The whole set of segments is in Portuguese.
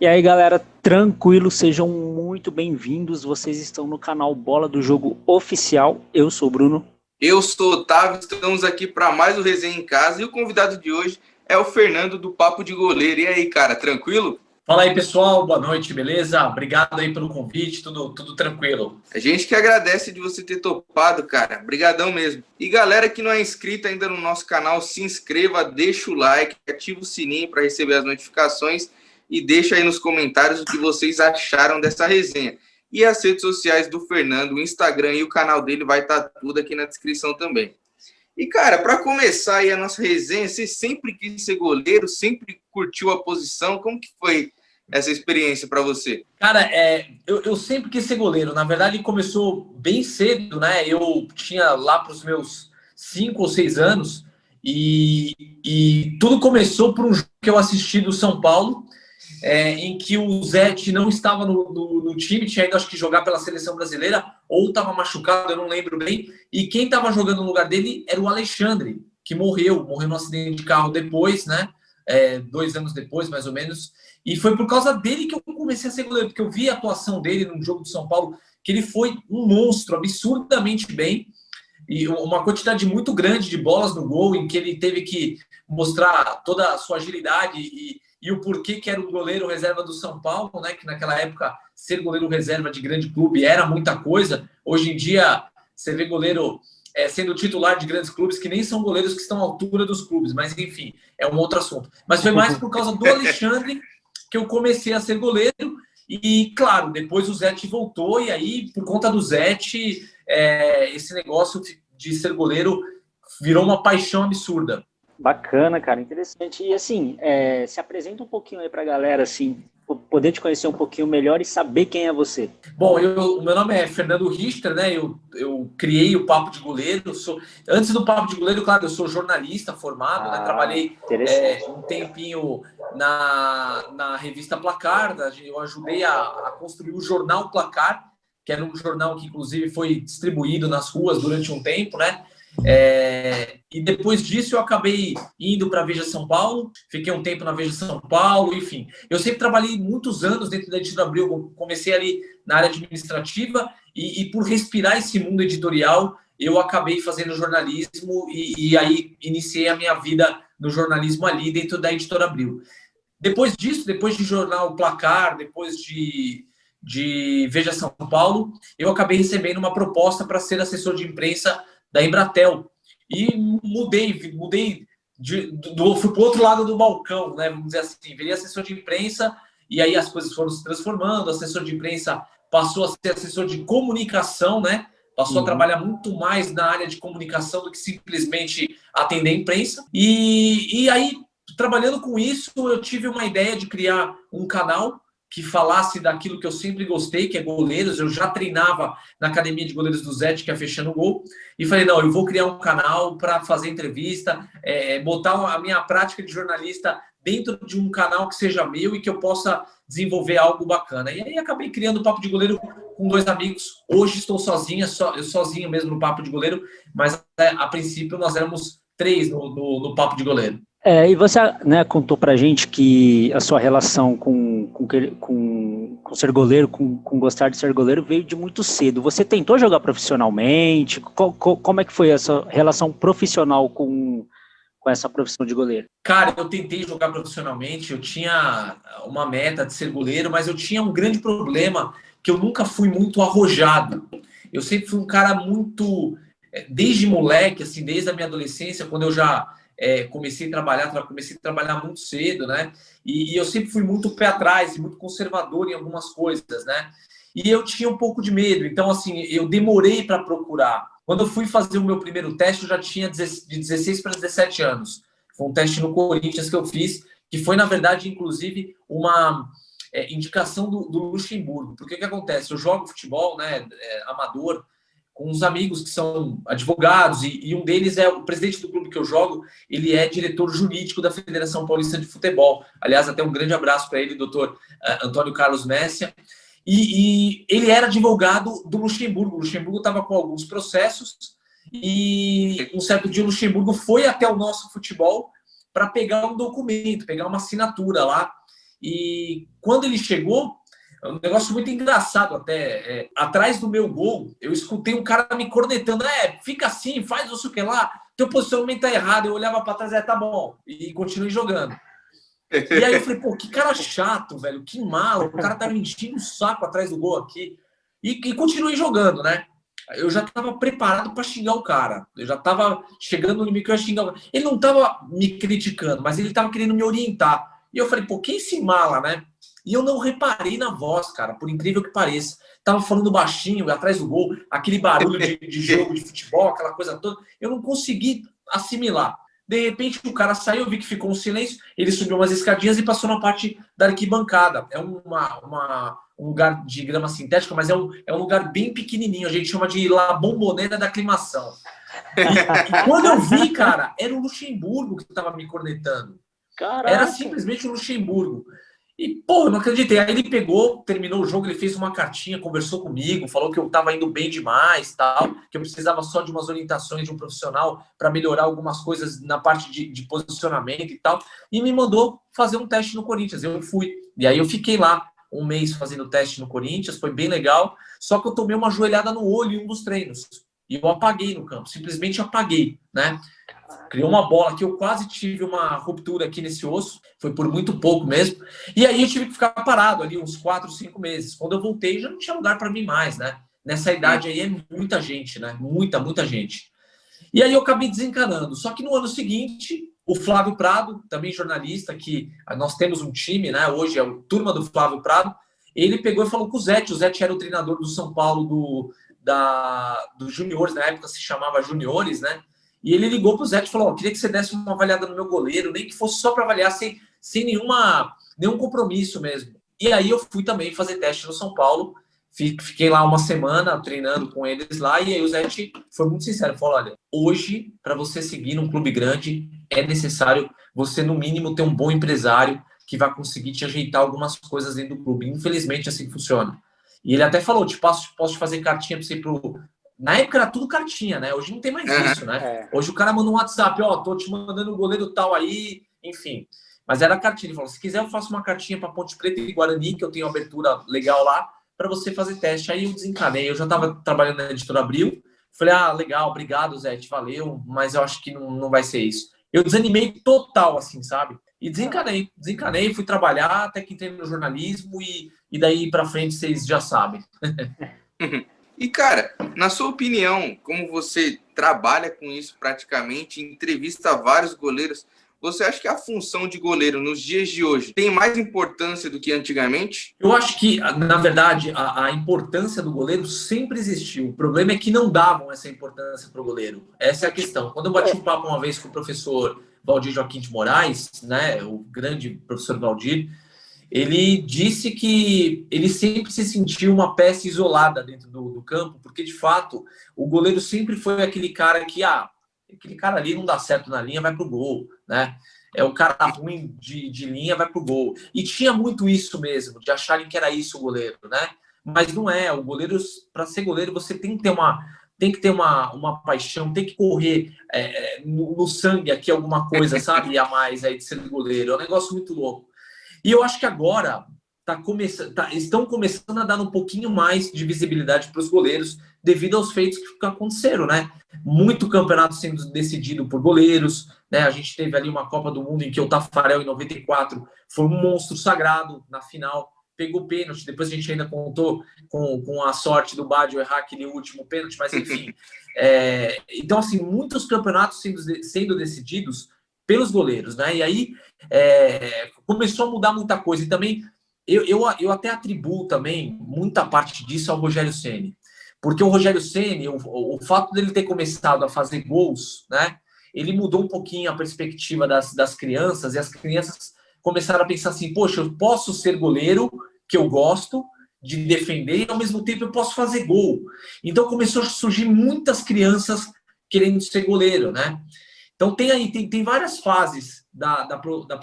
E aí, galera, tranquilo, sejam muito bem-vindos. Vocês estão no canal Bola do Jogo Oficial. Eu sou o Bruno. Eu sou o Otávio, estamos aqui para mais um Resenha em Casa e o convidado de hoje é o Fernando do Papo de Goleiro. E aí, cara, tranquilo? Fala aí, pessoal, boa noite, beleza? Obrigado aí pelo convite, tudo tranquilo. A gente que agradece de você ter topado, cara. Brigadão mesmo. E galera que não é inscrita ainda no nosso canal, se inscreva, deixa o like, ativa o sininho para receber as notificações e deixa aí nos comentários o que vocês acharam dessa resenha. E as redes sociais do Fernando, o Instagram e o canal dele vai estar tudo aqui na descrição também. E, cara, para começar aí a nossa resenha, você sempre quis ser goleiro, sempre curtiu a posição? Como que foi essa experiência para você? Cara, eu sempre quis ser goleiro. Na verdade, começou bem cedo, né? Eu tinha lá para os meus 5 ou 6 anos e tudo começou por um jogo que eu assisti do São Paulo, em que o Zete não estava no time, tinha ido, acho que, jogar pela seleção brasileira, ou estava machucado, eu não lembro bem, e quem estava jogando no lugar dele era o Alexandre, que morreu num acidente de carro depois, né? 2 anos depois, mais ou menos, e foi por causa dele que eu comecei a ser goleiro, porque eu vi a atuação dele num jogo do São Paulo, que ele foi um monstro, absurdamente bem, e uma quantidade muito grande de bolas no gol, em que ele teve que mostrar toda a sua agilidade e o porquê que era o goleiro reserva do São Paulo, né? Que naquela época ser goleiro reserva de grande clube era muita coisa. Hoje em dia você vê goleiro sendo titular de grandes clubes que nem são goleiros que estão à altura dos clubes, mas enfim, é um outro assunto. Mas foi mais por causa do Alexandre que eu comecei a ser goleiro e, claro, depois o Zete voltou e aí, por conta do Zete, esse negócio de ser goleiro virou uma paixão absurda. Bacana, cara, interessante. E assim, se apresenta um pouquinho aí pra galera, assim, poder te conhecer um pouquinho melhor e saber quem é você. Bom, o meu nome é Fernando Richter, né? Eu criei o Papo de Goleiro. Antes do Papo de Goleiro, claro, eu sou jornalista formado, né? Trabalhei um tempinho na revista Placar, eu ajudei a construir o jornal Placar, que era um jornal que, inclusive, foi distribuído nas ruas durante um tempo, né? E depois disso eu acabei indo para a Veja São Paulo, fiquei um tempo na Veja São Paulo, enfim. Eu sempre trabalhei muitos anos dentro da Editora Abril, comecei ali na área administrativa e por respirar esse mundo editorial, eu acabei fazendo jornalismo e aí iniciei a minha vida no jornalismo ali dentro da Editora Abril. Depois disso, depois de jornal Placar, depois de Veja São Paulo, eu acabei recebendo uma proposta para ser assessor de imprensa da Embratel. E fui para o outro lado do balcão, né? Vamos dizer assim, virei assessor de imprensa e aí as coisas foram se transformando. Assessor de imprensa passou a ser assessor de comunicação, né? Passou a trabalhar muito mais na área de comunicação do que simplesmente atender a imprensa. E aí, trabalhando com isso, eu tive uma ideia de criar um canal que falasse daquilo que eu sempre gostei, que é goleiros. Eu já treinava na academia de goleiros do Zete, que é Fechando Gol, e falei, não, eu vou criar um canal para fazer entrevista, botar a minha prática de jornalista dentro de um canal que seja meu e que eu possa desenvolver algo bacana. E aí acabei criando o Papo de Goleiro com 2 amigos. Hoje estou sozinho mesmo no Papo de Goleiro, mas a princípio nós éramos 3 no Papo de Goleiro. E você, né, contou pra gente que a sua relação com ser goleiro, com gostar de ser goleiro, veio de muito cedo. Você tentou jogar profissionalmente? Como é que foi essa relação profissional com essa profissão de goleiro? Cara, eu tentei jogar profissionalmente, eu tinha uma meta de ser goleiro, mas eu tinha um grande problema, que eu nunca fui muito arrojado. Eu sempre fui um cara muito... Desde moleque, assim, desde a minha adolescência, quando eu já... comecei a trabalhar muito cedo, né? E eu sempre fui muito pé atrás e muito conservador em algumas coisas, né? E eu tinha um pouco de medo, então, assim, eu demorei para procurar. Quando eu fui fazer o meu primeiro teste, eu já tinha de 16 para 17 anos. Foi um teste no Corinthians que eu fiz, que foi, na verdade, inclusive, uma indicação do Luxemburgo. Porque o que acontece? Eu jogo futebol, né, amador, com uns amigos que são advogados, e um deles é o presidente do clube que eu jogo, ele é diretor jurídico da Federação Paulista de Futebol. Aliás, até um grande abraço para ele, doutor Antônio Carlos Messia. E ele era advogado do Luxemburgo. O Luxemburgo estava com alguns processos e um certo dia o Luxemburgo foi até o nosso futebol para pegar um documento, pegar uma assinatura lá. E quando ele chegou, é um negócio muito engraçado até. Atrás do meu gol, eu escutei um cara me cornetando. Fica assim, faz não sei o que lá. Teu posicionamento tá errado. Eu olhava para trás, tá bom. E continuei jogando. E aí eu falei, pô, que cara chato, velho. Que malo. O cara tá me enchendo o saco atrás do gol aqui. E continuei jogando, né? Eu já tava preparado para xingar o cara. Eu já tava chegando no limite que eu ia xingar o cara. Ele não tava me criticando, mas ele tava querendo me orientar. E eu falei, pô, quem se mala, né? E eu não reparei na voz, cara, por incrível que pareça. Tava falando baixinho, atrás do gol, aquele barulho de jogo de futebol, aquela coisa toda. Eu não consegui assimilar. De repente, o cara saiu, eu vi que ficou um silêncio. Ele subiu umas escadinhas e passou na parte da arquibancada. É um lugar de grama sintética, mas é um lugar bem pequenininho. A gente chama de La Bombonera da aclimação. E quando eu vi, cara, era o Luxemburgo que estava me cornetando. Caraca. Era simplesmente o Luxemburgo. E, pô, eu não acreditei. Aí ele pegou, terminou o jogo, ele fez uma cartinha, conversou comigo, falou que eu tava indo bem demais, tal, que eu precisava só de umas orientações de um profissional para melhorar algumas coisas na parte de posicionamento e tal, e me mandou fazer um teste no Corinthians. Eu fui. E aí eu fiquei lá um mês fazendo teste no Corinthians, foi bem legal, só que eu tomei uma joelhada no olho em um dos treinos. E eu apaguei no campo, simplesmente apaguei, né? Criou uma bola que eu quase tive uma ruptura aqui nesse osso, foi por muito pouco mesmo. E aí eu tive que ficar parado ali uns 4, 5 meses. Quando eu voltei, já não tinha lugar para mim mais, né? Nessa idade aí é muita gente, né? Muita gente. E aí eu acabei desencanando. Só que no ano seguinte, o Flávio Prado, também jornalista, que nós temos um time, né? Hoje é o turma do Flávio Prado. Ele pegou e falou com o Zete. O Zete era o treinador do São Paulo dos juniores, na época se chamava juniores, né? E ele ligou para o Zé e falou, queria que você desse uma avaliada no meu goleiro, nem que fosse só para avaliar sem nenhum compromisso mesmo. E aí eu fui também fazer teste no São Paulo, fiquei lá uma semana treinando com eles lá, e aí o Zé foi muito sincero, falou, olha, hoje, para você seguir num clube grande, é necessário você, no mínimo, ter um bom empresário que vai conseguir te ajeitar algumas coisas dentro do clube. Infelizmente, assim funciona. E ele até falou, posso te fazer cartinha para você ir pro... Na época era tudo cartinha, né? Hoje não tem mais isso, né? Hoje o cara manda um WhatsApp, tô te mandando um goleiro tal aí, enfim. Mas era cartinha. Ele falou, se quiser eu faço uma cartinha para Ponte Preta e Guarani, que eu tenho abertura legal lá, para você fazer teste. Aí eu desencanei. Eu já estava trabalhando na Editora Abril. Falei, legal, obrigado, Zé, valeu, mas eu acho que não vai ser isso. Eu desanimei total, assim, sabe? E desencanei, fui trabalhar, até que entrei no jornalismo e daí para frente vocês já sabem. E, cara, na sua opinião, como você trabalha com isso praticamente, entrevista vários goleiros, você acha que a função de goleiro nos dias de hoje tem mais importância do que antigamente? Eu acho que, na verdade, a importância do goleiro sempre existiu. O problema é que não davam essa importância para o goleiro. Essa é a questão. Quando eu bati um papo uma vez com o professor Valdir Joaquim de Moraes, né, o grande professor Valdir, ele disse que ele sempre se sentiu uma peça isolada dentro do campo, porque, de fato, o goleiro sempre foi aquele cara que, aquele cara ali não dá certo na linha, vai pro gol, né? É o cara ruim de linha, vai pro gol. E tinha muito isso mesmo, de acharem que era isso o goleiro, né? Mas não é. O goleiro, para ser goleiro, você tem que ter uma paixão, tem que correr no sangue aqui alguma coisa, sabe? A mais aí de ser goleiro. É um negócio muito louco. E eu acho que agora estão começando a dar um pouquinho mais de visibilidade para os goleiros devido aos feitos que aconteceram, né? Muito campeonato sendo decidido por goleiros, né? A gente teve ali uma Copa do Mundo em que o Tafarel, em 94, foi um monstro sagrado na final, pegou pênalti, depois a gente ainda contou com a sorte do Badio errar aquele último pênalti, mas enfim. Então, assim, muitos campeonatos sendo decididos pelos goleiros, né? E aí começou a mudar muita coisa. E também eu até atribuo também muita parte disso ao Rogério Ceni, porque o Rogério Ceni, o fato dele ter começado a fazer gols, né? Ele mudou um pouquinho a perspectiva das crianças, e as crianças começaram a pensar assim, poxa, eu posso ser goleiro, que eu gosto de defender, e ao mesmo tempo eu posso fazer gol. Então começou a surgir muitas crianças querendo ser goleiro, né? Então tem várias fases da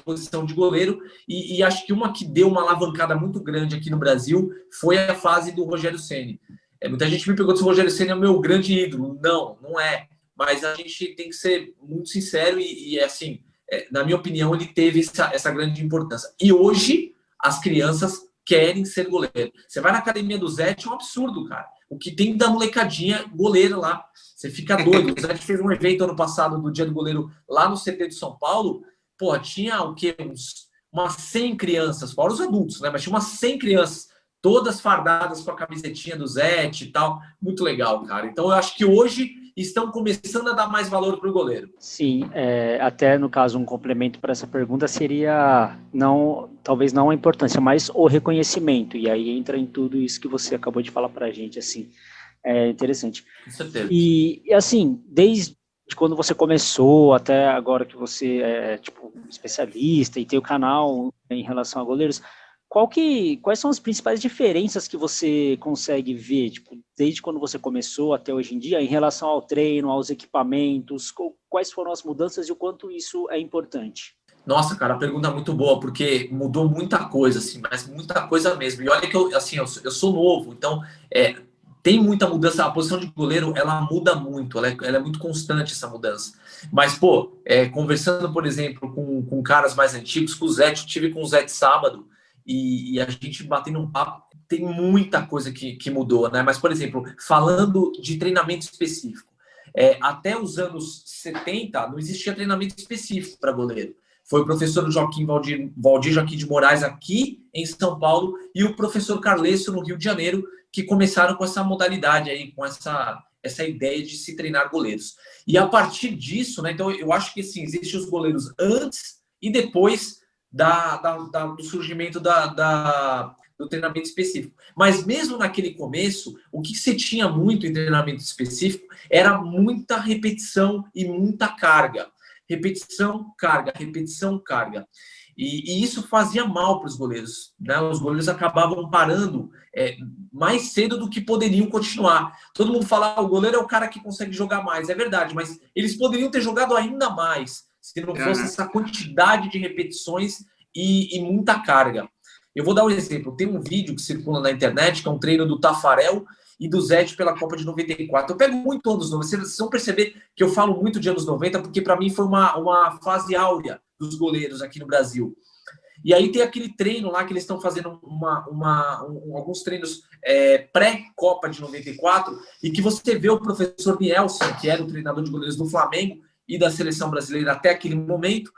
posição de goleiro, e acho que uma que deu uma alavancada muito grande aqui no Brasil foi a fase do Rogério Ceni. Muita gente me pergunta se o Rogério Ceni é o meu grande ídolo. Não é. Mas a gente tem que ser muito sincero assim, na minha opinião, ele teve essa grande importância. E hoje, as crianças querem ser goleiro. Você vai na academia do Zete, é um absurdo, cara. O que tem da molecadinha goleira lá. Você fica doido. O Zete fez um evento ano passado do Dia do Goleiro lá no CT de São Paulo. Pô, tinha o quê? Umas 100 crianças, fora os adultos, né? Mas tinha umas 100 crianças, todas fardadas com a camisetinha do Zete e tal. Muito legal, cara. Então, eu acho que hoje estão começando a dar mais valor para o goleiro. Sim, até no caso um complemento para essa pergunta seria talvez não a importância, mas o reconhecimento, e aí entra em tudo isso que você acabou de falar para a gente, assim, é interessante. Com certeza. E assim, desde quando você começou até agora que você é tipo especialista e tem o canal em relação a goleiros, quais são as principais diferenças que você consegue ver, tipo, desde quando você começou até hoje em dia, em relação ao treino, aos equipamentos, quais foram as mudanças e o quanto isso é importante? Nossa, cara, a pergunta é muito boa, porque mudou muita coisa, assim, mas muita coisa mesmo. E olha que eu sou novo, então tem muita mudança. A posição de goleiro, ela muda muito, ela é muito constante, essa mudança. Mas, pô, conversando, por exemplo, com caras mais antigos, com o Zete, eu tive com o Zete sábado, e a gente batendo um papo, tem muita coisa que mudou, né? Mas, por exemplo, falando de treinamento específico, até os anos 70 não existia treinamento específico para goleiro. Foi o professor Valdir Joaquim de Moraes aqui em São Paulo e o professor Carlesso no Rio de Janeiro, que começaram com essa modalidade aí, com essa ideia de se treinar goleiros. E a partir disso, né? Então eu acho que assim, existem os goleiros antes e depois do surgimento do treinamento específico. Mas mesmo naquele começo, o que se tinha muito em treinamento específico era muita repetição e muita carga. Repetição, carga, repetição, carga. E isso fazia mal para os goleiros, né? Os goleiros acabavam parando mais cedo do que poderiam continuar. Todo mundo fala, o goleiro é o cara que consegue jogar mais. É verdade, mas eles poderiam ter jogado ainda mais se não fosse essa quantidade de repetições e muita carga. Eu vou dar um exemplo. Tem um vídeo que circula na internet, que é um treino do Tafarel e do Zete pela Copa de 94. Eu pego muito anos 90. Vocês vão perceber que eu falo muito de anos 90, porque para mim foi uma fase áurea dos goleiros aqui no Brasil. E aí tem aquele treino lá que eles estão fazendo alguns treinos pré-Copa de 94, e que você vê o professor Nielsen, que era o treinador de goleiros do Flamengo e da seleção brasileira até aquele momento,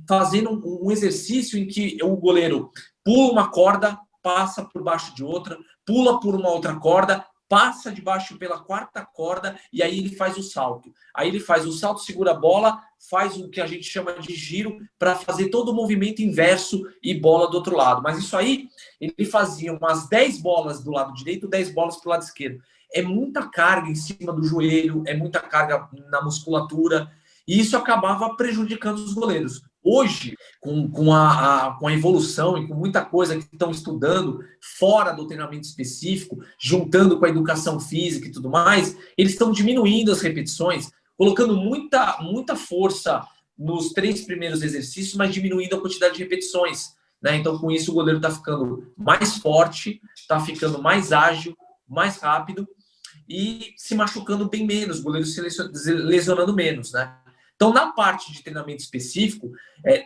fazendo um exercício em que o goleiro pula uma corda, passa por baixo de outra, pula por uma outra corda, passa de baixo pela quarta corda e aí ele faz o salto. Aí ele faz o salto, segura a bola, faz o que a gente chama de giro para fazer todo o movimento inverso e bola do outro lado. Mas isso aí, ele fazia umas 10 bolas do lado direito, 10 bolas para o lado esquerdo. É muita carga em cima do joelho, é muita carga na musculatura, e isso acabava prejudicando os goleiros. Hoje, com a evolução e com muita coisa que estão estudando fora do treinamento específico, juntando com a educação física e tudo mais, eles estão diminuindo as repetições, colocando muita força nos 3 primeiros exercícios, mas diminuindo a quantidade de repetições, né? Então, com isso, o goleiro está ficando mais forte, está ficando mais ágil, mais rápido e se machucando bem menos, o goleiro se lesionando menos, né? Então, na parte de treinamento específico,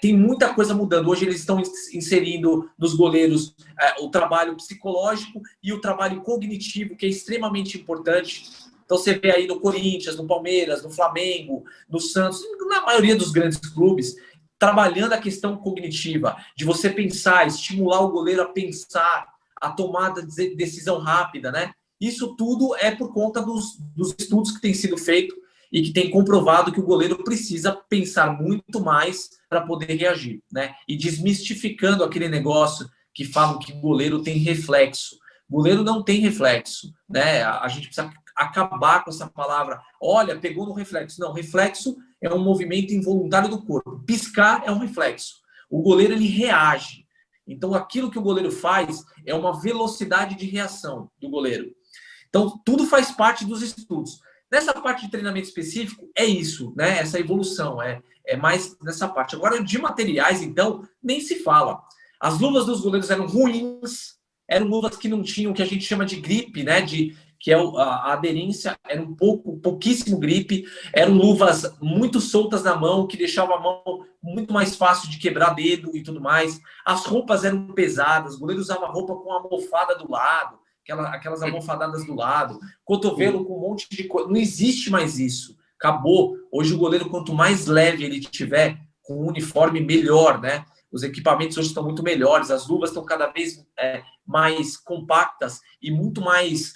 tem muita coisa mudando. Hoje eles estão inserindo nos goleiros o trabalho psicológico e o trabalho cognitivo, que é extremamente importante. Então, você vê aí no Corinthians, no Palmeiras, no Flamengo, no Santos, na maioria dos grandes clubes, trabalhando a questão cognitiva, de você pensar, estimular o goleiro a pensar, a tomada de decisão rápida, né? Isso tudo é por conta dos estudos que têm sido feitos e que tem comprovado que o goleiro precisa pensar muito mais para poder reagir, né? E desmistificando aquele negócio que falam que o goleiro tem reflexo. O goleiro não tem reflexo, né? A gente precisa acabar com essa palavra. Olha, pegou no reflexo. Não, reflexo é um movimento involuntário do corpo. Piscar é um reflexo. O goleiro, ele reage. Então, aquilo que o goleiro faz é uma velocidade de reação do goleiro. Então, tudo faz parte dos estudos. Nessa parte de treinamento específico, é isso, né? Essa evolução, é mais nessa parte. Agora, de materiais, então, nem se fala. As luvas dos goleiros eram ruins, eram luvas que não tinham o que a gente chama de grip, né? que a aderência era pouquíssimo gripe, eram luvas muito soltas na mão, que deixava a mão muito mais fácil de quebrar dedo e tudo mais. As roupas eram pesadas, o goleiro usava roupa com almofada do lado, aquelas almofadadas do lado, cotovelo com um monte de coisa. Não existe mais isso. Acabou. Hoje o goleiro, quanto mais leve ele tiver, com o uniforme, melhor, né? Os equipamentos hoje estão muito melhores, as luvas estão cada vez mais compactas e muito mais...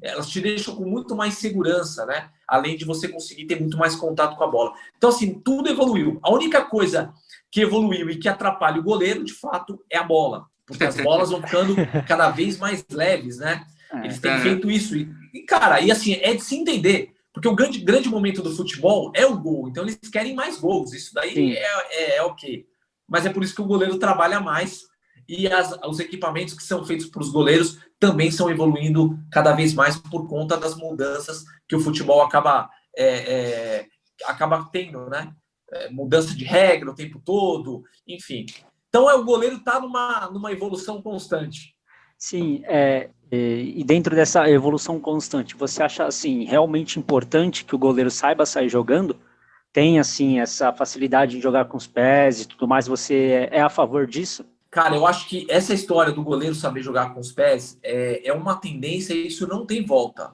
elas te deixam com muito mais segurança, né? Além de você conseguir ter muito mais contato com a bola. Então, assim, tudo evoluiu. A única coisa que evoluiu e que atrapalha o goleiro, de fato, é a bola. Porque as bolas vão ficando cada vez mais leves, né? Eles têm feito isso. E cara, e assim, é de se entender. Porque o grande momento do futebol é o gol. Então, eles querem mais gols. Isso daí é ok. Mas é por isso que o goleiro trabalha mais. E os equipamentos que são feitos para os goleiros também estão evoluindo cada vez mais por conta das mudanças que o futebol acaba tendo, né? Mudança de regra o tempo todo, enfim. Então, o goleiro está numa evolução constante. Sim, e dentro dessa evolução constante, você acha assim realmente importante que o goleiro saiba sair jogando? Tem assim essa facilidade de jogar com os pés e tudo mais? Você é a favor disso? Cara, eu acho que essa história do goleiro saber jogar com os pés é uma tendência e isso não tem volta.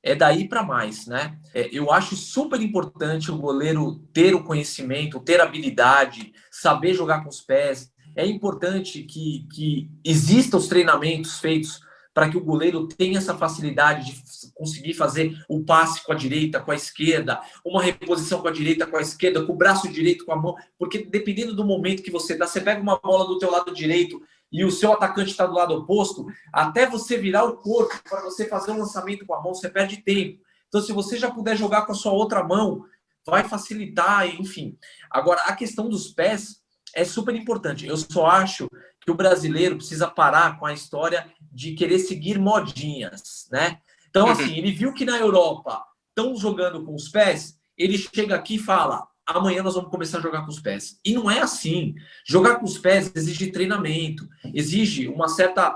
É daí para mais, né? Eu acho super importante o goleiro ter o conhecimento, ter a habilidade, saber jogar com os pés. É importante que existam os treinamentos feitos para que o goleiro tenha essa facilidade de conseguir fazer o passe com a direita, com a esquerda, uma reposição com a direita, com a esquerda, com o braço direito, com a mão, porque dependendo do momento que você dá, você pega uma bola do teu lado direito e o seu atacante está do lado oposto, até você virar o corpo para você fazer um lançamento com a mão, você perde tempo. Então, se você já puder jogar com a sua outra mão, vai facilitar, enfim. Agora, a questão dos pés é super importante. Eu só acho que o brasileiro precisa parar com a história de querer seguir modinhas, né? Então, assim, ele viu que na Europa estão jogando com os pés, ele chega aqui e fala, amanhã nós vamos começar a jogar com os pés. E não é assim. Jogar com os pés exige treinamento, exige uma certa...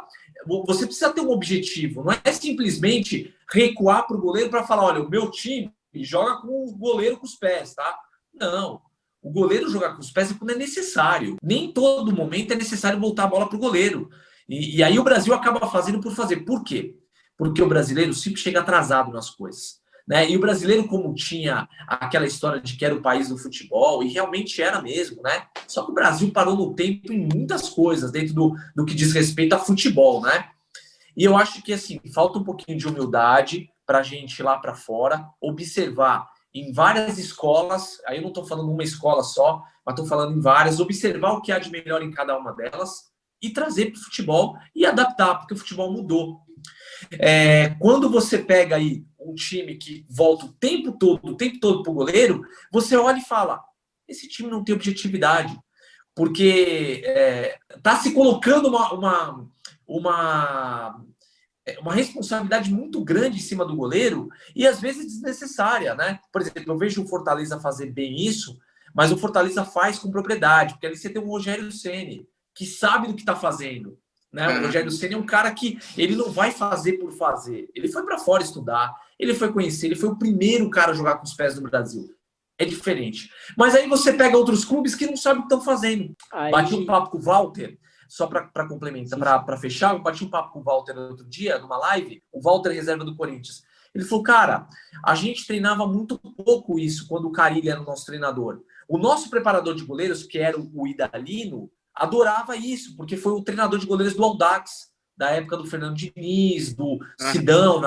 Você precisa ter um objetivo, não é simplesmente recuar para o goleiro para falar, olha, o meu time joga com o goleiro com os pés, tá? Não. O goleiro jogar com os pés é quando é necessário. Nem todo momento é necessário voltar a bola para o goleiro. E aí o Brasil acaba fazendo por fazer. Por quê? Porque o brasileiro sempre chega atrasado nas coisas, né? E o brasileiro, como tinha aquela história de que era o país do futebol, e realmente era mesmo, né? Só que o Brasil parou no tempo em muitas coisas, dentro do que diz respeito a futebol, né? E eu acho que, assim, falta um pouquinho de humildade para a gente ir lá para fora, observar em várias escolas, aí eu não estou falando uma escola só, mas estou falando em várias, observar o que há de melhor em cada uma delas e trazer para o futebol e adaptar, porque o futebol mudou. Quando você pega aí um time que volta o tempo todo para o goleiro, você olha e fala, esse time não tem objetividade, porque está se colocando uma responsabilidade muito grande em cima do goleiro e às vezes desnecessária, né? Por exemplo, eu vejo o Fortaleza fazer bem isso, mas o Fortaleza faz com propriedade, porque ali você tem o Rogério Ceni, que sabe do que está fazendo, né? O Rogério Ceni é um cara que ele não vai fazer por fazer. Ele foi para fora estudar, ele foi conhecer, ele foi o primeiro cara a jogar com os pés no Brasil. É diferente. Mas aí você pega outros clubes que não sabem o que estão fazendo. Bati um papo com o Walter, só para complementar, para fechar, eu bati um papo com o Walter outro dia, numa live, o Walter reserva do Corinthians. Ele falou, cara, a gente treinava muito pouco isso quando o Carille era o nosso treinador. O nosso preparador de goleiros, que era o Idalino, adorava isso, porque foi o treinador de goleiros do Audax, da época do Fernando Diniz, do Sidão,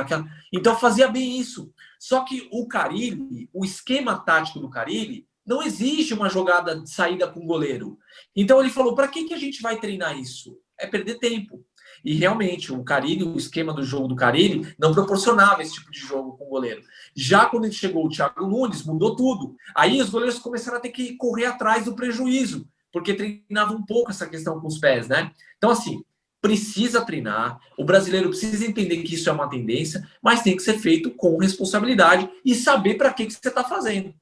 então fazia bem isso. Só que o Carille, o esquema tático do Carille, não exige uma jogada de saída com o goleiro. Então ele falou, para que a gente vai treinar isso? É perder tempo. E realmente, o Carille, o esquema do jogo do Carille, não proporcionava esse tipo de jogo com o goleiro. Já quando chegou o Thiago Nunes, mudou tudo. Aí os goleiros começaram a ter que correr atrás do prejuízo, porque treinavam um pouco essa questão com os pés, né? Então, assim, precisa treinar, o brasileiro precisa entender que isso é uma tendência, mas tem que ser feito com responsabilidade e saber para que você está fazendo.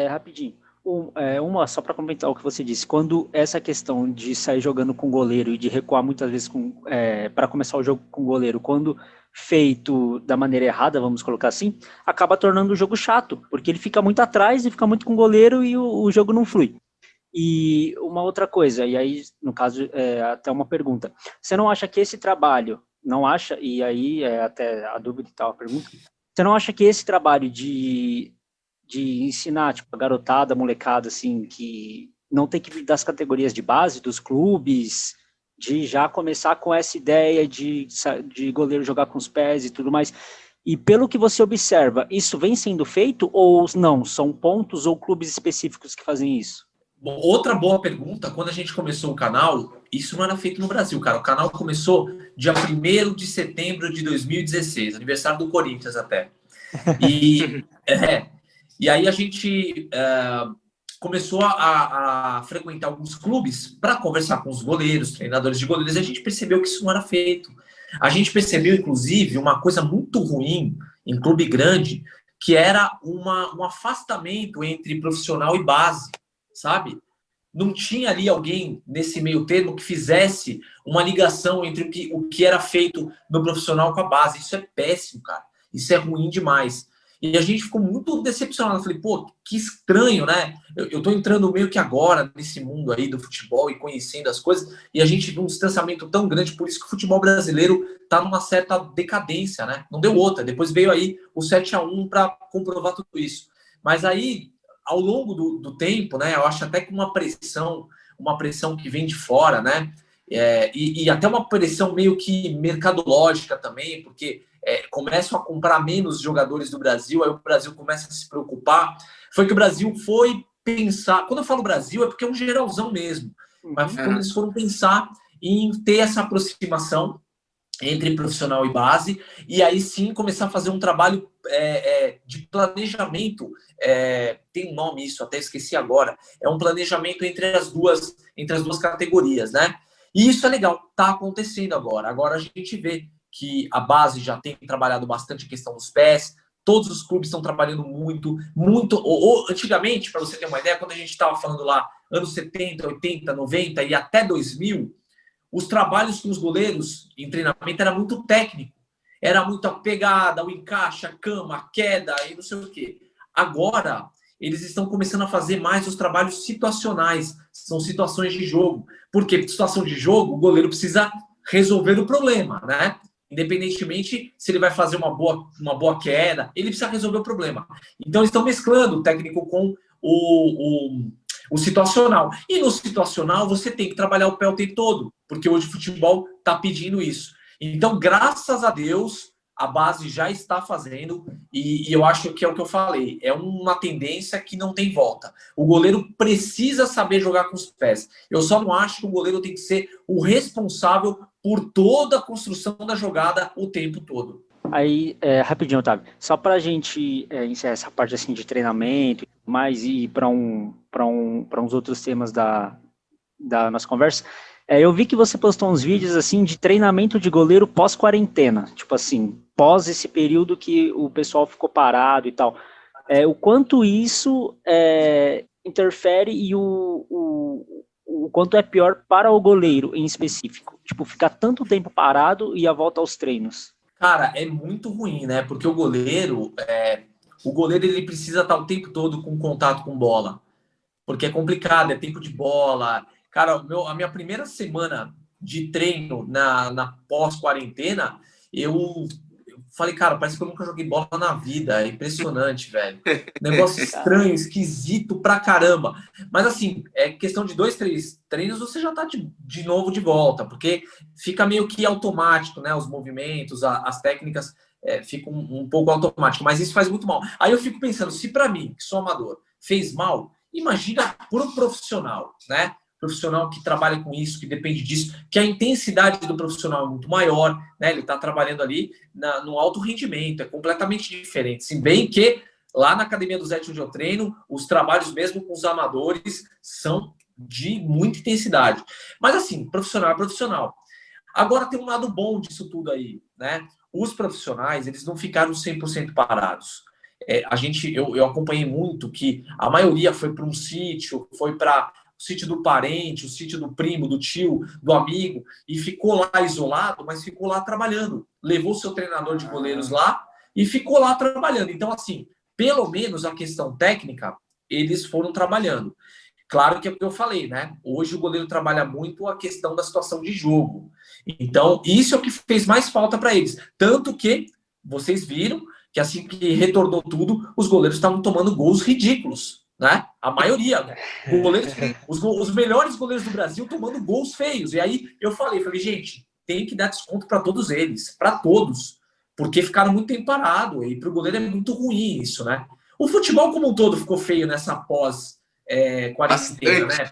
Rapidinho, Uma, só para complementar o que você disse, quando essa questão de sair jogando com goleiro e de recuar muitas vezes para começar o jogo com goleiro, quando feito da maneira errada, vamos colocar assim, acaba tornando o jogo chato, porque ele fica muito atrás e fica muito com o goleiro e o jogo não flui. E uma outra coisa, e aí, no caso, até uma pergunta, você não acha que esse trabalho, não acha, e aí até a dúvida e tal, a pergunta, você não acha que esse trabalho de ensinar, tipo, a garotada, a molecada, assim, que não tem que vir das categorias de base, dos clubes, de já começar com essa ideia de goleiro jogar com os pés e tudo mais. E pelo que você observa, isso vem sendo feito ou não? São pontos ou clubes específicos que fazem isso? Bom, outra boa pergunta, quando a gente começou o canal, isso não era feito no Brasil, cara. O canal começou dia 1º de setembro de 2016, aniversário do Corinthians até. E, e aí a gente começou a frequentar alguns clubes para conversar com os goleiros, treinadores de goleiros, e a gente percebeu que isso não era feito. A gente percebeu, inclusive, uma coisa muito ruim em clube grande, que era um afastamento entre profissional e base, sabe? Não tinha ali alguém nesse meio termo que fizesse uma ligação entre o que era feito no profissional com a base. Isso é péssimo, cara. Isso é ruim demais. E a gente ficou muito decepcionado. Eu falei, pô, que estranho, né? Eu tô entrando meio que agora nesse mundo aí do futebol e conhecendo as coisas, e a gente viu um distanciamento tão grande, por isso que o futebol brasileiro tá numa certa decadência, né? Não deu outra. Depois veio aí o 7-1 para comprovar tudo isso. Mas aí, ao longo do tempo, né? Eu acho até que uma pressão que vem de fora, né? E até uma pressão meio que mercadológica também, porque começam a comprar menos jogadores do Brasil, aí o Brasil começa a se preocupar. Foi que o Brasil foi pensar... Quando eu falo Brasil, é porque é um geralzão mesmo. Mas quando eles foram pensar em ter essa aproximação entre profissional e base, e aí sim começar a fazer um trabalho de planejamento, tem um nome isso, até esqueci agora, é um planejamento entre as duas categorias, né? E isso é legal, tá acontecendo agora. Agora a gente vê que a base já tem trabalhado bastante a questão dos pés, todos os clubes estão trabalhando muito. Antigamente, para você ter uma ideia, quando a gente estava falando lá, anos 70, 80, 90 e até 2000, os trabalhos com os goleiros em treinamento era muito técnico. Era muita pegada, o encaixe, a cama, a queda e não sei o quê. Agora, eles estão começando a fazer mais os trabalhos situacionais. São situações de jogo. Porque situação de jogo, o goleiro precisa resolver o problema, né? Independentemente se ele vai fazer uma boa queda, ele precisa resolver o problema. Então, eles estão mesclando o técnico com o situacional. E no situacional, você tem que trabalhar o pé o tempo todo, porque hoje o futebol está pedindo isso. Então, graças a Deus, a base já está fazendo, e eu acho que é o que eu falei, é uma tendência que não tem volta. O goleiro precisa saber jogar com os pés. Eu só não acho que o goleiro tem que ser o responsável por toda a construção da jogada o tempo todo. Aí, rapidinho, Otávio, só para a gente encerrar essa parte assim de treinamento, mais e para uns outros temas da nossa conversa, eu vi que você postou uns vídeos assim de treinamento de goleiro pós-quarentena, tipo assim, pós esse período que o pessoal ficou parado e tal. O quanto isso interfere e o quanto é pior para o goleiro em específico, tipo, ficar tanto tempo parado e a volta aos treinos. Cara, é muito ruim, né? Porque o goleiro ele precisa estar o tempo todo com contato com bola. Porque é complicado, é tempo de bola. Cara, a minha primeira semana de treino na pós-quarentena, eu falei, cara, parece que eu nunca joguei bola na vida. É impressionante, velho. Negócio estranho, esquisito pra caramba. Mas assim, é questão de 2, 3 treinos, você já tá de novo de volta, porque fica meio que automático, né? Os movimentos, as técnicas ficam um pouco automático, mas isso faz muito mal. Aí eu fico pensando, se pra mim, que sou amador, fez mal, imagina pro profissional, né? Profissional que trabalha com isso, que depende disso, que a intensidade do profissional é muito maior, né? Ele está trabalhando ali no alto rendimento, é completamente diferente. Se bem que lá na academia do Zé, onde eu treino, os trabalhos mesmo com os amadores são de muita intensidade. Mas assim, profissional é profissional. Agora tem um lado bom disso tudo aí, né? Os profissionais, eles não ficaram 100% parados. eu acompanhei muito que a maioria foi para um sítio, foi para o sítio do parente, o sítio do primo, do tio, do amigo, e ficou lá isolado, mas ficou lá trabalhando. Levou seu treinador de goleiros lá e ficou lá trabalhando. Então, assim, pelo menos a questão técnica, eles foram trabalhando. Claro que é o que eu falei, né? Hoje o goleiro trabalha muito a questão da situação de jogo. Então, isso é o que fez mais falta para eles. Tanto que vocês viram que assim que retornou tudo, os goleiros estavam tomando gols ridículos, né? A maioria. Os melhores goleiros do Brasil tomando gols feios. E aí eu falei, gente, tem que dar desconto para todos eles, para todos, porque ficaram muito tempo parados. E para o goleiro é muito ruim isso, né? O futebol como um todo ficou feio nessa pós-quarentena, né?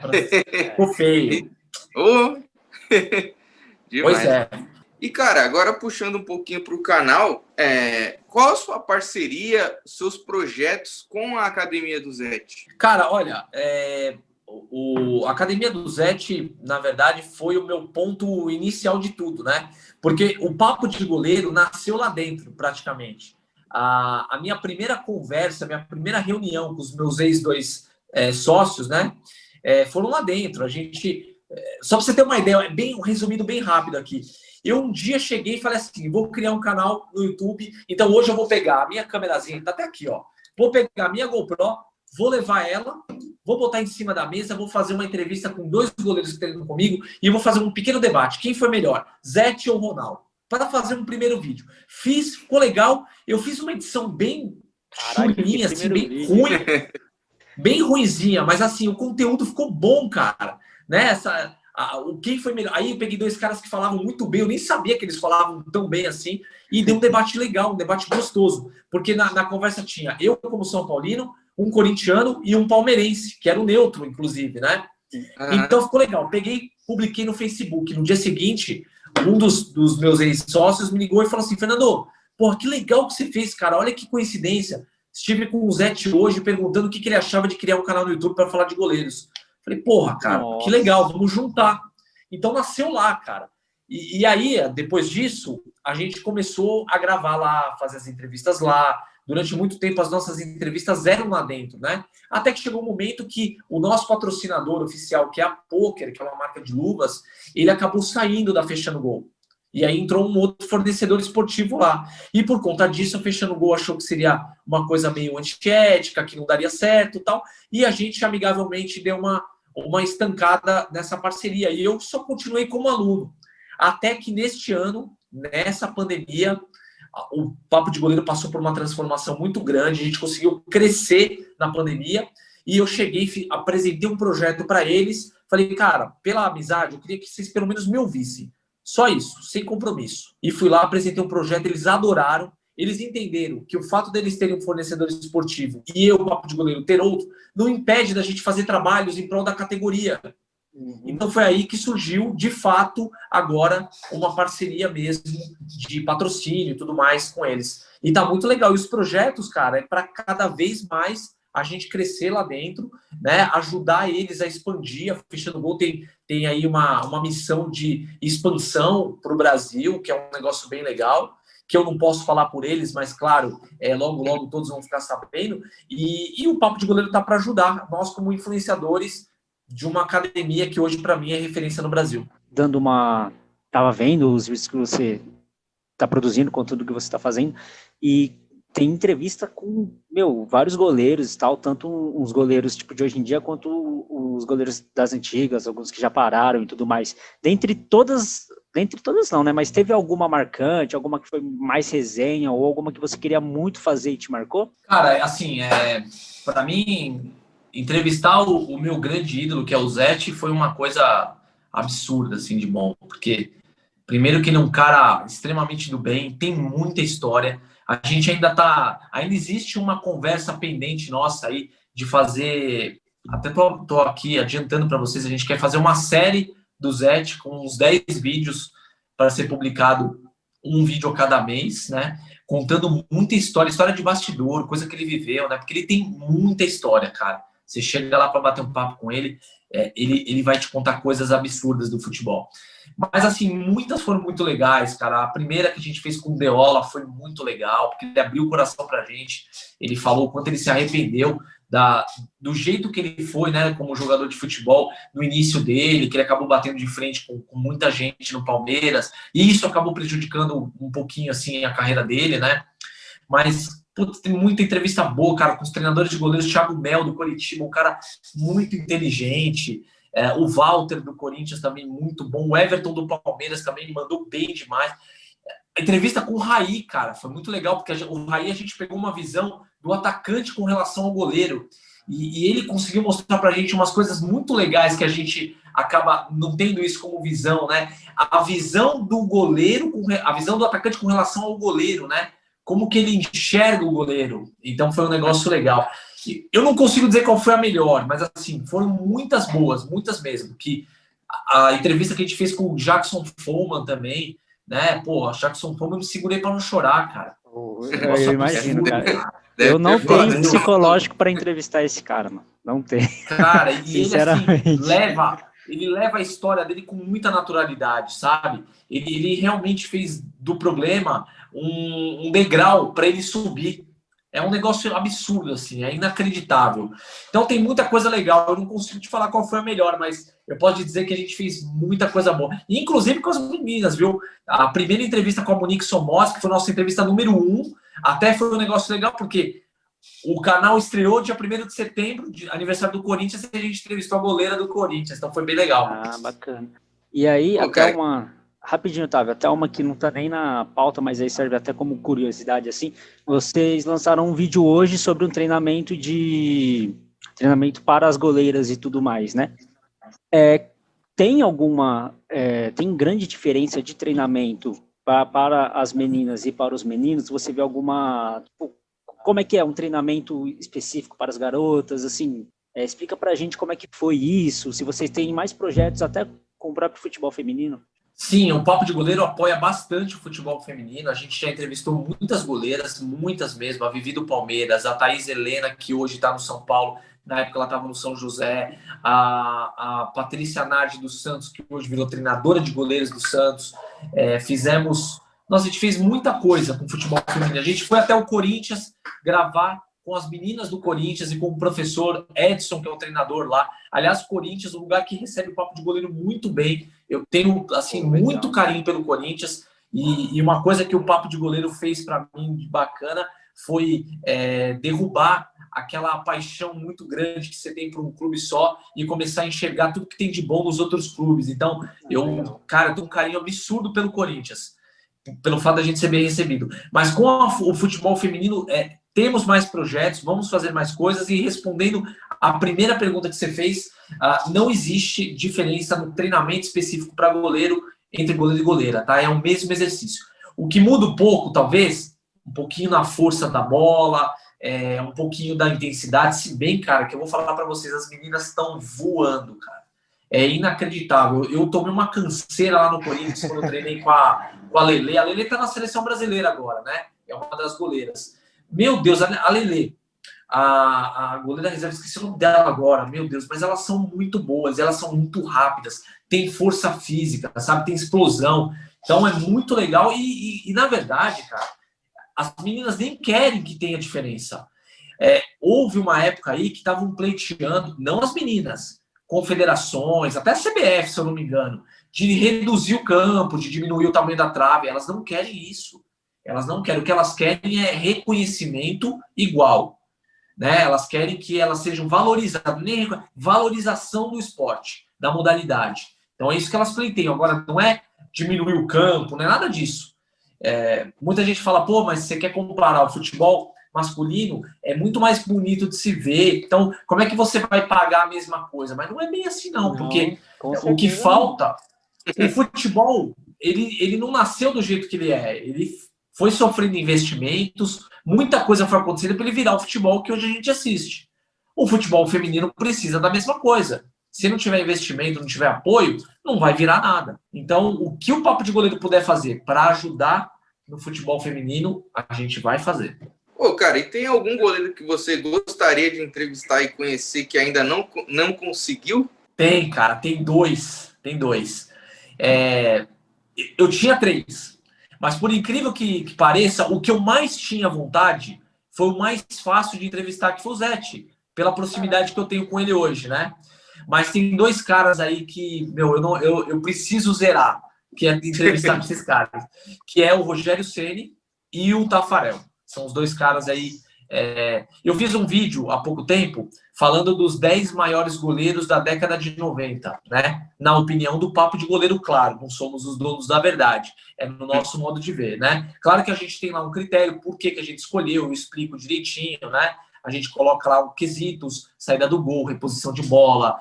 Ficou feio. Oh. Pois é. E, cara, agora puxando um pouquinho para o canal, qual a sua parceria, seus projetos com a Academia do Zete? Cara, olha, a Academia do Zete, na verdade, foi o meu ponto inicial de tudo, né? Porque o Papo de Goleiro nasceu lá dentro, praticamente. A minha primeira conversa, a minha primeira reunião com os meus ex-dois sócios, né? Foram lá dentro. A gente... só para você ter uma ideia, resumido bem rápido aqui. Eu um dia cheguei e falei assim, vou criar um canal no YouTube, então hoje eu vou pegar a minha câmerazinha, tá até aqui, ó. Vou pegar a minha GoPro, vou levar ela, vou botar em cima da mesa, vou fazer uma entrevista com 2 goleiros que treinam comigo e vou fazer um pequeno debate. Quem foi melhor, Zete ou Ronaldo? Para fazer um primeiro vídeo. Ficou legal. Eu fiz uma edição bem chulinha, assim, bem ruim. Bem ruinzinha, mas assim, o conteúdo ficou bom, cara. Né? Quem foi melhor? Aí eu peguei 2 caras que falavam muito bem, eu nem sabia que eles falavam tão bem assim, e deu um debate legal, um debate gostoso, porque na conversa tinha eu como São Paulino, um corintiano e um palmeirense, que era o neutro, inclusive, né? Então ficou legal. Peguei, publiquei no Facebook. No dia seguinte, um dos meus ex-sócios me ligou e falou assim, Fernando, porra, que legal que você fez, cara, olha que coincidência. Estive com o Zete hoje perguntando o que ele achava de criar um canal no YouTube para falar de goleiros. Falei, porra, cara, que legal, vamos juntar. Então nasceu lá, cara. E aí, depois disso, a gente começou a gravar lá, fazer as entrevistas lá. Durante muito tempo, as nossas entrevistas eram lá dentro, né? Até que chegou um momento que o nosso patrocinador oficial, que é a Poker, que é uma marca de luvas, ele acabou saindo da Fechando Gol. E aí entrou um outro fornecedor esportivo lá. E por conta disso, a Fechando Gol achou que seria uma coisa meio antiética, que não daria certo e tal. E a gente, amigavelmente, deu uma estancada nessa parceria. E eu só continuei como aluno. Até que neste ano, nessa pandemia, o Papo de Goleiro passou por uma transformação muito grande. A gente conseguiu crescer na pandemia. E eu cheguei, apresentei um projeto para eles. Falei, cara, pela amizade, eu queria que vocês pelo menos me ouvissem. Só isso, sem compromisso. E fui lá, apresentei um projeto, eles adoraram. Eles entenderam que o fato deles terem um fornecedor esportivo e eu, o Papo de Goleiro, ter outro, não impede da gente fazer trabalhos em prol da categoria. Então foi aí que surgiu, de fato, agora uma parceria mesmo de patrocínio e tudo mais com eles. E tá muito legal. E os projetos, cara, é para cada vez mais a gente crescer lá dentro, né? Ajudar eles a expandir. A Fechando Gol tem aí uma missão de expansão para o Brasil, que é um negócio bem legal, que eu não posso falar por eles, mas claro, logo todos vão ficar sabendo. E o Papo de Goleiro tá para ajudar nós como influenciadores de uma academia que hoje para mim é referência no Brasil. Tava vendo os vídeos que você tá produzindo, com tudo que você tá fazendo, e tem entrevista com, vários goleiros e tal, tanto uns goleiros tipo de hoje em dia, quanto os goleiros das antigas, alguns que já pararam e tudo mais. Dentre todas não, né? Mas teve alguma marcante, alguma que foi mais resenha, ou alguma que você queria muito fazer e te marcou? Cara, assim, para mim, entrevistar o meu grande ídolo, que é o Zete, foi uma coisa absurda, assim, de bom. Porque, primeiro que ele é um cara extremamente do bem, tem muita história. A gente ainda existe uma conversa pendente nossa aí de fazer, até tô aqui adiantando para vocês, a gente quer fazer uma série do Zete com uns 10 vídeos para ser publicado, um vídeo a cada mês, né? Contando muita história de bastidor, coisa que ele viveu, né? Porque ele tem muita história, cara. Você chega lá para bater um papo com ele, ele vai te contar coisas absurdas do futebol. Mas, assim, muitas foram muito legais, cara. A primeira que a gente fez com o Deola foi muito legal, porque ele abriu o coração pra gente. Ele falou o quanto ele se arrependeu do jeito que ele foi, né, como jogador de futebol no início dele, que ele acabou batendo de frente com muita gente no Palmeiras, e isso acabou prejudicando um pouquinho, assim, a carreira dele, né? Mas, putz, tem muita entrevista boa, cara, com os treinadores de goleiros, Thiago Mel, do Coritiba, um cara muito inteligente. O Walter, do Corinthians, também muito bom. O Everton, do Palmeiras, também mandou bem demais. A entrevista com o Raí, cara, foi muito legal, porque o Raí a gente pegou uma visão do atacante com relação ao goleiro. E ele conseguiu mostrar pra gente umas coisas muito legais que a gente acaba não tendo isso como visão, né? A visão do goleiro, a visão do atacante com relação ao goleiro, né? Como que ele enxerga o goleiro. Então foi um negócio legal. Eu não consigo dizer qual foi a melhor, mas assim, foram muitas boas, muitas mesmo. Que a entrevista que a gente fez com o Jackson Follman também, né? Pô, Jackson Follman, eu me segurei para não chorar, cara. Eu imagino, cara. Eu não tenho psicológico para entrevistar esse cara, mano. Não tem. Cara, e ele assim, leva a história dele com muita naturalidade, sabe? Ele realmente fez do problema um degrau para ele subir. É um negócio absurdo, assim, é inacreditável. Então tem muita coisa legal. Eu não consigo te falar qual foi a melhor, mas eu posso te dizer que a gente fez muita coisa boa. Inclusive com as meninas, viu? A primeira entrevista com a Monique Somos, que foi a nossa entrevista número 1, até foi um negócio legal, porque o canal estreou dia 1º de setembro, aniversário do Corinthians, e a gente entrevistou a goleira do Corinthians. Então foi bem legal. Ah, bacana. E aí, até uma... Rapidinho, Otávio, até uma que não tá nem na pauta, mas aí serve até como curiosidade, assim. Vocês lançaram um vídeo hoje sobre um treinamento para as goleiras e tudo mais, né? Tem grande diferença de treinamento para as meninas e para os meninos? Você vê alguma... Como é que é um treinamento específico para as garotas, assim? Explica pra gente como é que foi isso, se vocês têm mais projetos até com o próprio futebol feminino. Sim, o Papo de Goleiro apoia bastante o futebol feminino. A gente já entrevistou muitas goleiras, muitas mesmo. A Vivi do Palmeiras, a Thaís Helena, que hoje está no São Paulo, na época ela estava no São José, a Patrícia Nardi do Santos, que hoje virou treinadora de goleiros do Santos. A gente fez muita coisa com o futebol feminino. A gente foi até o Corinthians gravar com as meninas do Corinthians e com o professor Edson, que é o treinador lá. Aliás, o Corinthians é um lugar que recebe o Papo de Goleiro muito bem. Eu tenho, assim, muito carinho pelo Corinthians. E uma coisa que o Papo de Goleiro fez para mim de bacana foi derrubar aquela paixão muito grande que você tem por um clube só e começar a enxergar tudo que tem de bom nos outros clubes. Então, eu tenho um carinho absurdo pelo Corinthians, pelo fato da gente ser bem recebido. Mas com o futebol feminino, temos mais projetos, vamos fazer mais coisas. E respondendo a primeira pergunta que você fez, não existe diferença no treinamento específico para goleiro entre goleiro e goleira, tá? É o mesmo exercício. O que muda um pouco, talvez, um pouquinho na força da bola, um pouquinho da intensidade, se bem, cara, que eu vou falar para vocês, as meninas estão voando, cara. É inacreditável. Eu tomei uma canseira lá no Corinthians quando eu treinei com a Lelê. A Lelê tá na seleção brasileira agora, né? É uma das goleiras. Meu Deus, a Lelê, a goleira reserva, esqueci o nome dela agora, meu Deus, mas elas são muito boas, elas são muito rápidas, tem força física, sabe? Tem explosão. Então é muito legal e na verdade, cara, as meninas nem querem que tenha diferença. Houve uma época aí que estavam pleiteando, não as meninas, confederações, até a CBF, se eu não me engano, de reduzir o campo, de diminuir o tamanho da trave. Elas não querem isso. Elas não querem. O que elas querem é reconhecimento igual, né? Elas querem que elas sejam valorizadas, valorização do esporte, da modalidade. Então é isso que elas pleiteiam. Agora, não é diminuir o campo, não é nada disso. Muita gente fala, pô, mas você quer comparar o futebol masculino, é muito mais bonito de se ver. Então, como é que você vai pagar a mesma coisa? Mas não é bem assim, não, porque o que falta, o futebol, ele não nasceu do jeito que ele é. Ele foi sofrendo investimentos, muita coisa foi acontecendo para ele virar o futebol que hoje a gente assiste. O futebol feminino precisa da mesma coisa. Se não tiver investimento, não tiver apoio, não vai virar nada. Então, o que o Papo de Goleiro puder fazer para ajudar no futebol feminino, a gente vai fazer. Ô, cara, e tem algum goleiro que você gostaria de entrevistar e conhecer que ainda não conseguiu? Tem, cara, tem dois. Tem dois. Eu tinha três. Mas por incrível que pareça, o que eu mais tinha vontade foi o mais fácil de entrevistar, que foi o Zete, pela proximidade que eu tenho com ele hoje, né? Mas tem dois caras aí que, meu, eu preciso zerar, que é entrevistar esses caras, que é o Rogério Ceni e o Tafarel. São os dois caras aí. Eu fiz um vídeo há pouco tempo falando dos 10 maiores goleiros da década de 90, né? Na opinião do Papo de Goleiro, claro, não somos os donos da verdade, é no nosso modo de ver, né? Claro que a gente tem lá um critério, por que a gente escolheu, eu explico direitinho, né? A gente coloca lá os quesitos, saída do gol, reposição de bola,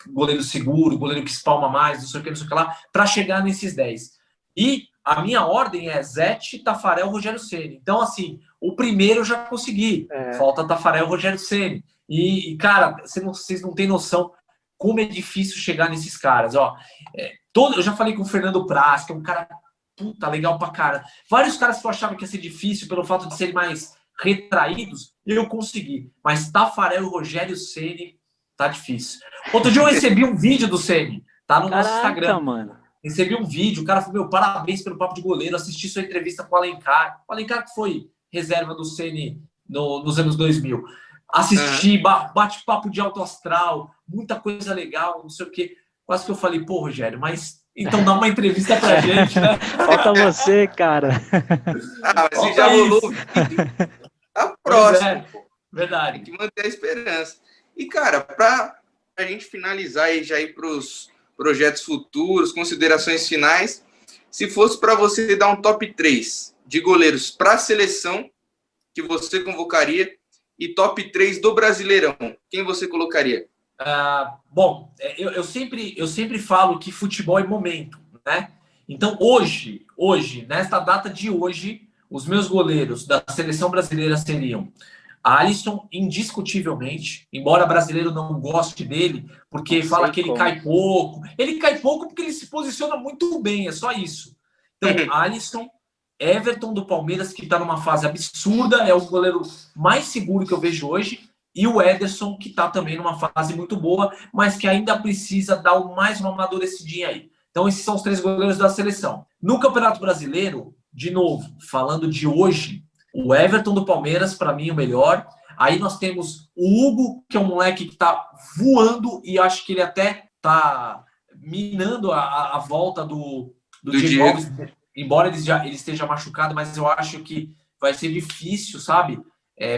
goleiro seguro, goleiro que espalma mais, não sei o que lá, para chegar nesses 10. E a minha ordem é Zete, Tafarel, Rogério Ceni. Então, assim, o primeiro eu já consegui. Falta Tafarel, Rogério Ceni. E cara, vocês não têm noção como é difícil chegar nesses caras. Ó, eu já falei com o Fernando Praz, que é um cara puta legal pra cara. Vários caras que eu achava que ia ser difícil pelo fato de serem mais retraídos, eu consegui. Mas Tafarel e Rogério Ceni tá difícil. Outro dia eu recebi um vídeo do Ceni, tá no nosso Instagram. Mano. Recebi um vídeo, o cara falou, meu, parabéns pelo Papo de Goleiro, assisti sua entrevista com o Alencar. O Alencar que foi reserva do Ceni nos anos 2000. Assisti, bate-papo de alto astral, muita coisa legal, não sei o quê. Quase que eu falei, pô, Rogério, mas então dá uma entrevista pra gente, né? Falta você, cara. Mas você já rolou o vídeo. Tá próximo. Verdade. Tem que manter a esperança. E, cara, pra gente finalizar e já ir pros projetos futuros, considerações finais, se fosse para você dar um top 3 de goleiros para a seleção que você convocaria e top 3 do Brasileirão, quem você colocaria? Bom, eu sempre falo que futebol é momento, né? Então, hoje, nesta data de hoje, os meus goleiros da seleção brasileira seriam Alisson, indiscutivelmente, embora brasileiro não goste dele, porque fala que ele cai pouco. Ele cai pouco porque ele se posiciona muito bem, é só isso. Então, Alisson, Everton do Palmeiras, que está numa fase absurda, é o goleiro mais seguro que eu vejo hoje, e o Ederson, que está também numa fase muito boa, mas que ainda precisa dar mais uma amadurecidinha aí. Então, esses são os 3 goleiros da seleção. No Campeonato Brasileiro, de novo, falando de hoje, o Everton do Palmeiras, para mim, o melhor. Aí nós temos o Hugo, que é um moleque que está voando e acho que ele até está minando a volta do Diego Alves, embora ele esteja machucado, mas eu acho que vai ser difícil, sabe?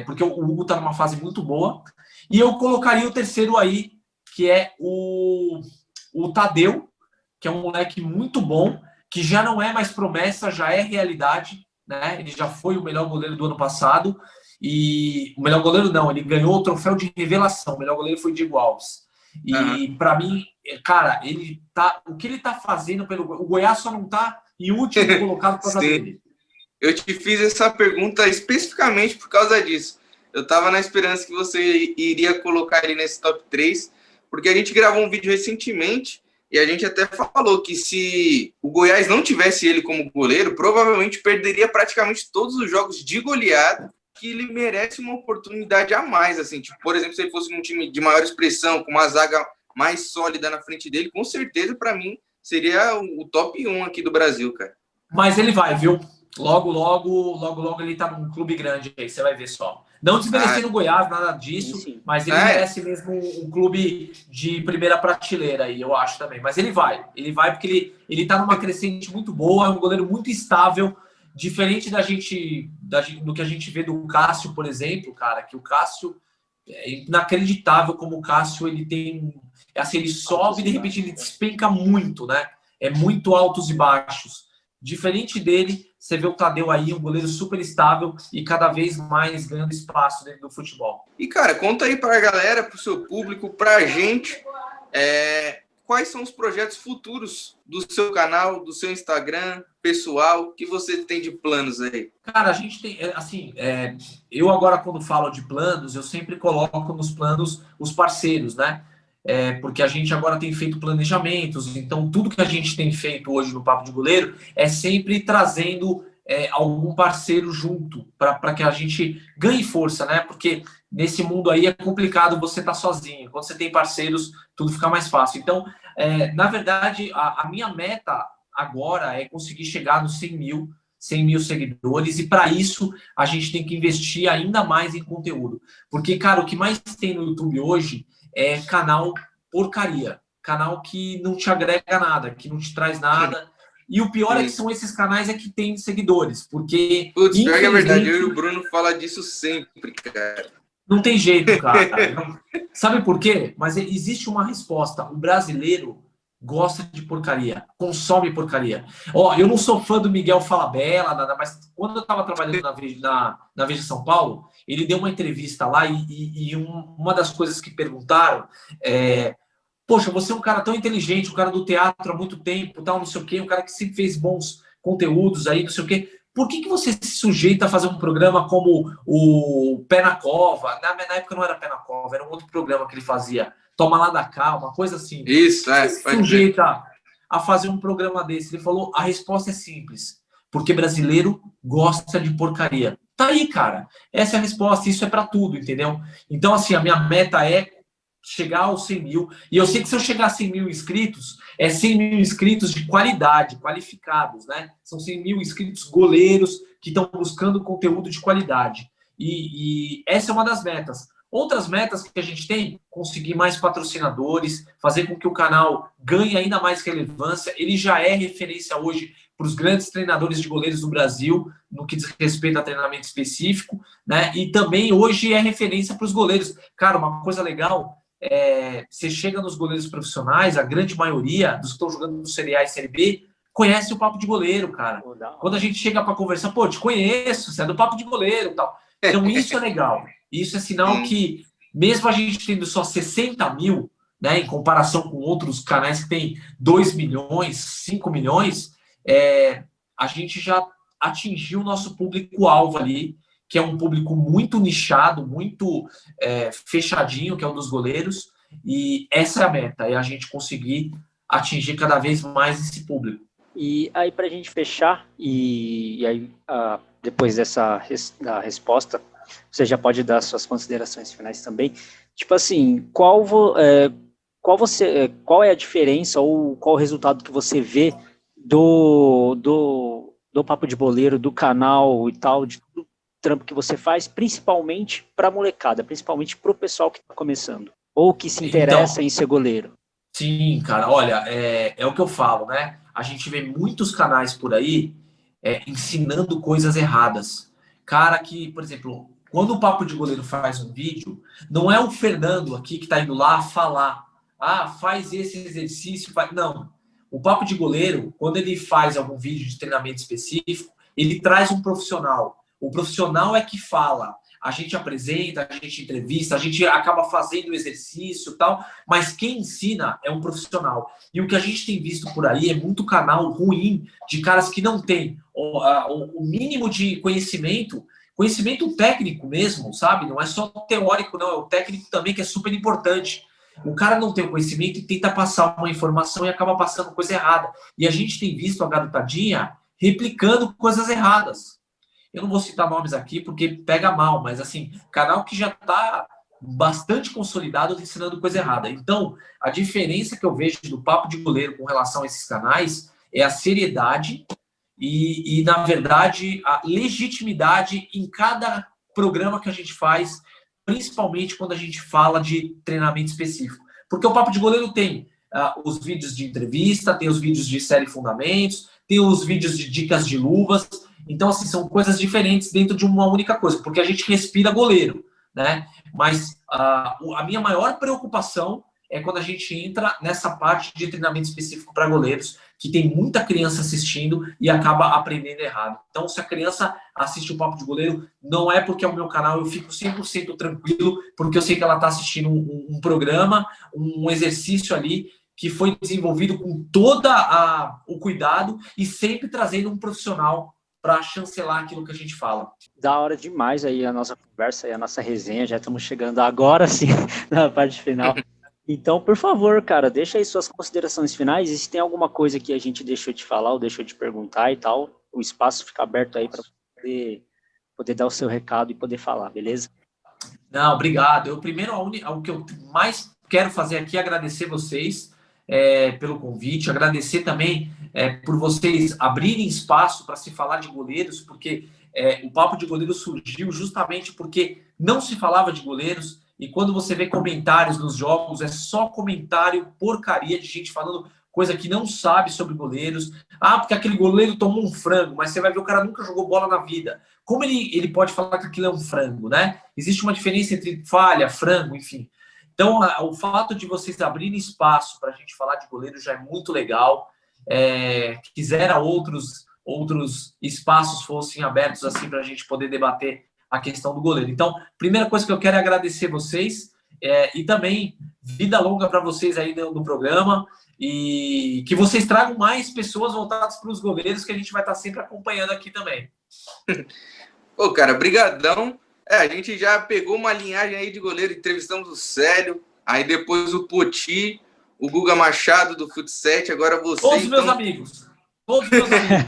Porque o Hugo está numa fase muito boa. E eu colocaria o terceiro aí, que é o Tadeu, que é um moleque muito bom, que já não é mais promessa, já é realidade, né? Ele já foi o melhor goleiro do ano passado, e o melhor goleiro não, ele ganhou o troféu de revelação, o melhor goleiro foi Diego Alves. E para mim, cara, o que ele tá fazendo o Goiás só não tá em último colocado por causa dele. Eu te fiz essa pergunta especificamente por causa disso. Eu tava na esperança que você iria colocar ele nesse top 3, porque a gente gravou um vídeo recentemente e a gente até falou que se o Goiás não tivesse ele como goleiro, provavelmente perderia praticamente todos os jogos de goleada, que ele merece uma oportunidade a mais, assim, tipo, por exemplo, se ele fosse num time de maior expressão, com uma zaga mais sólida na frente dele, com certeza, para mim, seria o top 1 aqui do Brasil, cara. Mas ele vai, viu? Logo ele tá num clube grande aí, você vai ver só. Não desmerecendo o Goiás, nada disso, sim. Mas ele merece mesmo um clube de primeira prateleira aí, eu acho também. Mas ele vai porque ele tá numa crescente muito boa, é um goleiro muito estável, diferente do que a gente vê do Cássio, por exemplo, cara, que o Cássio é inacreditável como o Cássio, ele tem, assim, ele sobe e de repente ele despenca muito, né? É muito altos e baixos. Diferente dele, você vê o Tadeu aí, um goleiro super estável e cada vez mais ganhando espaço dentro do futebol. E, cara, conta aí para a galera, para o seu público, para a gente, quais são os projetos futuros do seu canal, do seu Instagram pessoal, que você tem de planos aí? Cara, a gente tem, assim, eu agora quando falo de planos, eu sempre coloco nos planos os parceiros, né? Porque a gente agora tem feito planejamentos, então tudo que a gente tem feito hoje no Papo de Goleiro é sempre trazendo algum parceiro junto, para que a gente ganhe força, né? Porque nesse mundo aí é complicado você estar sozinho. Quando você tem parceiros, tudo fica mais fácil. Então, na verdade, a minha meta agora é conseguir chegar nos 100 mil seguidores, e para isso a gente tem que investir ainda mais em conteúdo. Porque, cara, o que mais tem no YouTube hoje é canal porcaria, canal que não te agrega nada, que não te traz nada. E o pior é que são esses canais que têm seguidores, porque... Putz, pior que é verdade, eu e o Bruno fala disso sempre, cara. Não tem jeito, cara. Não... Sabe por quê? Mas existe uma resposta. O brasileiro gosta de porcaria, consome porcaria. Ó, eu não sou fã do Miguel Falabella, nada, mas quando eu estava trabalhando na Veja São Paulo, ele deu uma entrevista lá e uma das coisas que perguntaram poxa, você é um cara tão inteligente, um cara do teatro há muito tempo, tal, não sei o quê, um cara que sempre fez bons conteúdos aí, não sei o quê. Por que você se sujeita a fazer um programa como o Pé na Cova? Na época não era Pé na Cova, era um outro programa que ele fazia. Toma lá da cá, uma coisa assim. Isso, Você se sujeita a fazer um programa desse. Ele falou, a resposta é simples. Porque brasileiro gosta de porcaria. Tá aí, cara. Essa é a resposta. Isso é para tudo, entendeu? Então, assim, a minha meta é chegar aos 100 mil. E eu sei que se eu chegar a 100 mil inscritos, 100 mil inscritos de qualidade, qualificados, né? São 100 mil inscritos goleiros que estão buscando conteúdo de qualidade. E essa é uma das metas. Outras metas que a gente tem, conseguir mais patrocinadores, fazer com que o canal ganhe ainda mais relevância. Ele já é referência hoje para os grandes treinadores de goleiros do Brasil, no que diz respeito a treinamento específico, né? E também hoje é referência para os goleiros. Cara, uma coisa legal, você chega nos goleiros profissionais, a grande maioria dos que estão jogando no Série A e Série B, conhece o Papo de Goleiro, cara. Quando a gente chega para conversar, pô, te conheço, você é do Papo de Goleiro e tal. Então isso é legal. Isso é sinal que, mesmo a gente tendo só 60 mil, né, em comparação com outros canais que tem 2 milhões, 5 milhões, a gente já atingiu o nosso público-alvo ali, que é um público muito nichado, muito fechadinho, que é o dos goleiros, e essa é a meta, é a gente conseguir atingir cada vez mais esse público. E aí, para a gente fechar, e aí, depois da resposta, você já pode dar suas considerações finais também. Tipo assim, qual é a diferença ou qual o resultado que você vê do Papo de Boleiro, do canal e tal, de tudo o trampo que você faz, principalmente para a molecada, principalmente para o pessoal que está começando, ou que se interessa em ser goleiro? Sim, cara, olha, é o que eu falo, né? A gente vê muitos canais por aí ensinando coisas erradas. Cara que, por exemplo, quando o Papo de Goleiro faz um vídeo, não é o Fernando aqui que está indo lá falar, faz esse exercício, não. O Papo de Goleiro, quando ele faz algum vídeo de treinamento específico, ele traz um profissional. O profissional é que fala. A gente apresenta, a gente entrevista, a gente acaba fazendo o exercício e tal, mas quem ensina é um profissional. E o que a gente tem visto por aí é muito canal ruim de caras que não têm o mínimo de conhecimento técnico mesmo, sabe? Não é só teórico, não, é o técnico também, que é super importante. O cara não tem o conhecimento e tenta passar uma informação e acaba passando coisa errada. E a gente tem visto a garotadinha replicando coisas erradas. Eu não vou citar nomes aqui porque pega mal, mas assim, canal que já está bastante consolidado ensinando coisa errada. Então, a diferença que eu vejo do Papo de Goleiro com relação a esses canais é a seriedade e na verdade, a legitimidade em cada programa que a gente faz, principalmente quando a gente fala de treinamento específico. Porque o Papo de Goleiro tem os vídeos de entrevista, tem os vídeos de série Fundamentos, tem os vídeos de dicas de luvas. Então, assim, são coisas diferentes dentro de uma única coisa, porque a gente respira goleiro, né? Mas a minha maior preocupação é quando a gente entra nessa parte de treinamento específico para goleiros, que tem muita criança assistindo e acaba aprendendo errado. Então, se a criança assiste o Papo de Goleiro, não é porque é o meu canal, eu fico 100% tranquilo, porque eu sei que ela está assistindo um programa, um exercício ali, que foi desenvolvido com todo o cuidado e sempre trazendo um profissional para chancelar aquilo que a gente fala. Da hora demais aí a nossa conversa e a nossa resenha, já estamos chegando agora sim na parte final. Então, por favor, cara, deixa aí suas considerações finais, e se tem alguma coisa que a gente deixou de falar ou deixou de perguntar e tal, o espaço fica aberto aí para poder dar o seu recado e poder falar, beleza? Não, obrigado. Eu primeiro, o que eu mais quero fazer aqui é agradecer vocês pelo convite, agradecer também por vocês abrirem espaço para se falar de goleiros, porque o Papo de Goleiro surgiu justamente porque não se falava de goleiros, e quando você vê comentários nos jogos, é só comentário porcaria de gente falando coisa que não sabe sobre goleiros. Ah, porque aquele goleiro tomou um frango, mas você vai ver o cara nunca jogou bola na vida. Como ele pode falar que aquilo é um frango, né? Existe uma diferença entre falha, frango, enfim. Então, o fato de vocês abrirem espaço para a gente falar de goleiro já é muito legal. Quisera outros espaços fossem abertos assim para a gente poder debater a questão do goleiro. Então, primeira coisa que eu quero é agradecer vocês e também vida longa para vocês aí no programa e que vocês tragam mais pessoas voltadas para os goleiros, que a gente vai estar sempre acompanhando aqui também. Pô, cara, brigadão. A gente já pegou uma linhagem aí de goleiro, entrevistamos o Célio, aí depois o Poti, o Guga Machado do Fut7, agora você. Todos meus amigos. Todos meus amigos.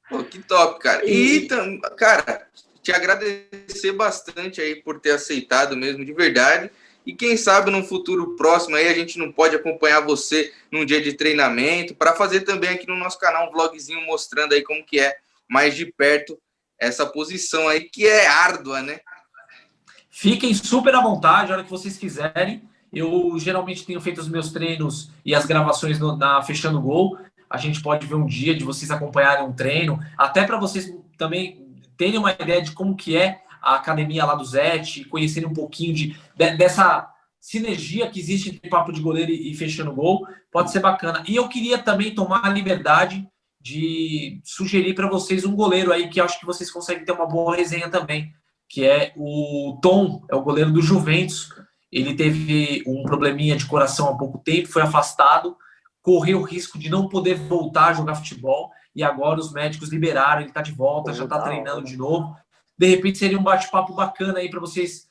Pô, que top, cara. E, cara, te agradecer bastante aí por ter aceitado mesmo, de verdade. E quem sabe num futuro próximo aí a gente não pode acompanhar você num dia de treinamento, para fazer também aqui no nosso canal um vlogzinho mostrando aí como que é mais de perto essa posição aí que é árdua, né? Fiquem super à vontade, a hora que vocês quiserem. Eu geralmente tenho feito os meus treinos e as gravações na Fechando o Gol. A gente pode ver um dia de vocês acompanharem um treino, até para vocês também terem uma ideia de como que é a academia lá do Zete, conhecerem um pouquinho dessa sinergia que existe entre Papo de Goleiro e Fechando o Gol. Pode ser bacana. E eu queria também tomar a liberdade de sugerir para vocês um goleiro aí que acho que vocês conseguem ter uma boa resenha também, que é o Tom, é o goleiro do Juventus. Ele teve um probleminha de coração há pouco tempo, foi afastado, correu o risco de não poder voltar a jogar futebol, e agora os médicos liberaram, ele está de volta, já está treinando de novo. De repente seria um bate-papo bacana aí para vocês.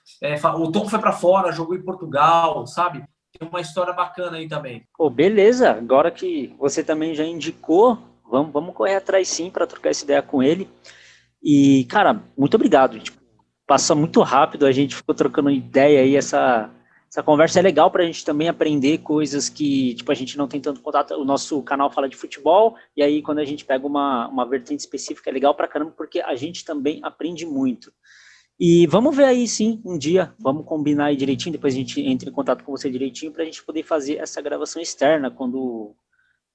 O Tom foi para fora, jogou em Portugal, sabe? Tem uma história bacana aí também. Pô, beleza, agora que você também já indicou, vamos correr atrás sim para trocar essa ideia com ele. E, cara, muito obrigado. Tipo, passa muito rápido, a gente ficou trocando ideia aí, essa conversa é legal para a gente também aprender coisas que, tipo, a gente não tem tanto contato. O nosso canal fala de futebol, e aí quando a gente pega uma vertente específica é legal pra caramba, porque a gente também aprende muito. E vamos ver aí sim, um dia, vamos combinar aí direitinho, depois a gente entra em contato com você direitinho pra gente poder fazer essa gravação externa, quando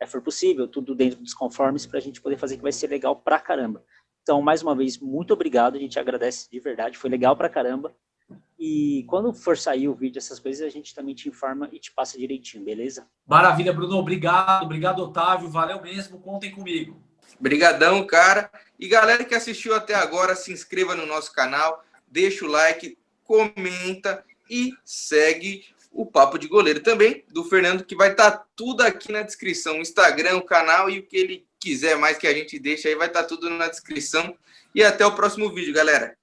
for possível, tudo dentro dos conformes, pra gente poder fazer, que vai ser legal pra caramba. Então, mais uma vez, muito obrigado, a gente agradece de verdade, foi legal pra caramba. E quando for sair o vídeo, essas coisas, a gente também te informa e te passa direitinho, beleza? Maravilha, Bruno, obrigado, Otávio, valeu mesmo, contem comigo. Obrigadão, cara. E galera que assistiu até agora, se inscreva no nosso canal, deixa o like, comenta e segue o Papo de Goleiro também, do Fernando, que vai estar tudo aqui na descrição, o Instagram, o canal e o que ele quiser mais que a gente deixa aí, vai estar tudo na descrição. E até o próximo vídeo, galera.